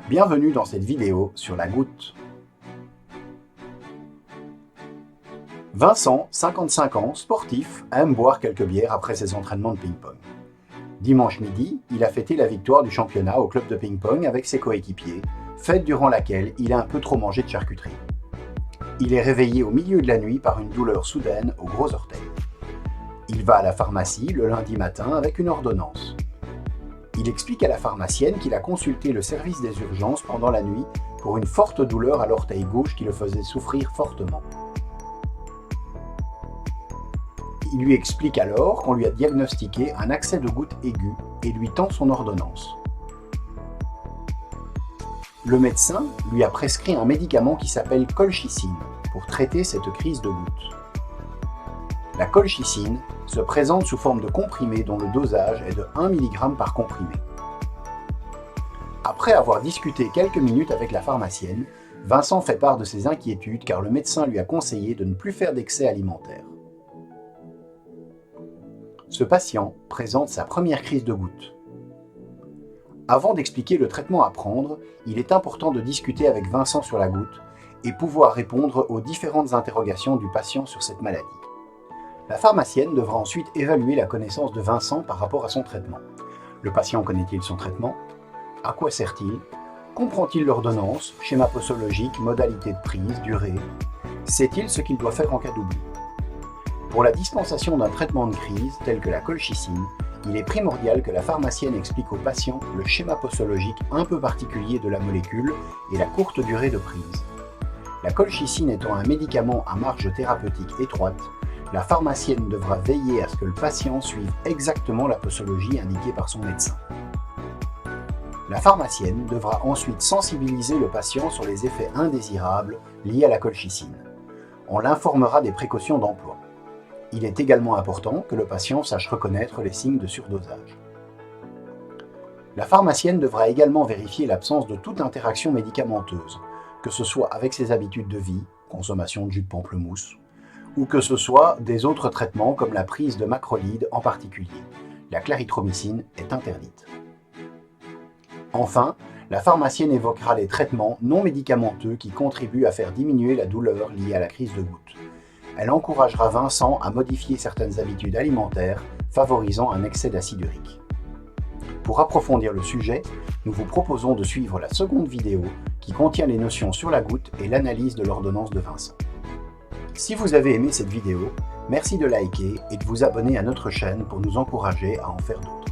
Bienvenue dans cette vidéo sur la goutte. Vincent, 55 ans, sportif, aime boire quelques bières après ses entraînements de ping-pong. Dimanche midi, il a fêté la victoire du championnat au club de ping-pong avec ses coéquipiers, fête durant laquelle il a un peu trop mangé de charcuterie. Il est réveillé au milieu de la nuit par une douleur soudaine au gros orteil. Il va à la pharmacie le lundi matin avec une ordonnance. Il explique à la pharmacienne qu'il a consulté le service des urgences pendant la nuit pour une forte douleur à l'orteil gauche qui le faisait souffrir fortement. Il lui explique alors qu'on lui a diagnostiqué un accès de goutte aiguë et lui tend son ordonnance. Le médecin lui a prescrit un médicament qui s'appelle colchicine pour traiter cette crise de goutte. La colchicine se présente sous forme de comprimé dont le dosage est de 1 mg par comprimé. Après avoir discuté quelques minutes avec la pharmacienne, Vincent fait part de ses inquiétudes car le médecin lui a conseillé de ne plus faire d'excès alimentaire. Ce patient présente sa première crise de goutte. Avant d'expliquer le traitement à prendre, il est important de discuter avec Vincent sur la goutte et pouvoir répondre aux différentes interrogations du patient sur cette maladie. La pharmacienne devra ensuite évaluer la connaissance de Vincent par rapport à son traitement. Le patient connaît-il son traitement? À quoi sert-il? Comprend-il l'ordonnance, schéma posologique, modalité de prise, durée? Sait-il ce qu'il doit faire en cas d'oubli? Pour la dispensation d'un traitement de crise tel que la colchicine, il est primordial que la pharmacienne explique au patient le schéma posologique un peu particulier de la molécule et la courte durée de prise. La colchicine étant un médicament à marge thérapeutique étroite, la pharmacienne devra veiller à ce que le patient suive exactement la posologie indiquée par son médecin. La pharmacienne devra ensuite sensibiliser le patient sur les effets indésirables liés à la colchicine. On l'informera des précautions d'emploi. Il est également important que le patient sache reconnaître les signes de surdosage. La pharmacienne devra également vérifier l'absence de toute interaction médicamenteuse, que ce soit avec ses habitudes de vie, consommation de jus de pamplemousse, ou que ce soit des autres traitements comme la prise de macrolide en particulier. La clarithromycine est interdite. Enfin, la pharmacienne évoquera les traitements non médicamenteux qui contribuent à faire diminuer la douleur liée à la crise de goutte. Elle encouragera Vincent à modifier certaines habitudes alimentaires, favorisant un excès d'acide urique. Pour approfondir le sujet, nous vous proposons de suivre la seconde vidéo qui contient les notions sur la goutte et l'analyse de l'ordonnance de Vincent. Si vous avez aimé cette vidéo, merci de liker et de vous abonner à notre chaîne pour nous encourager à en faire d'autres.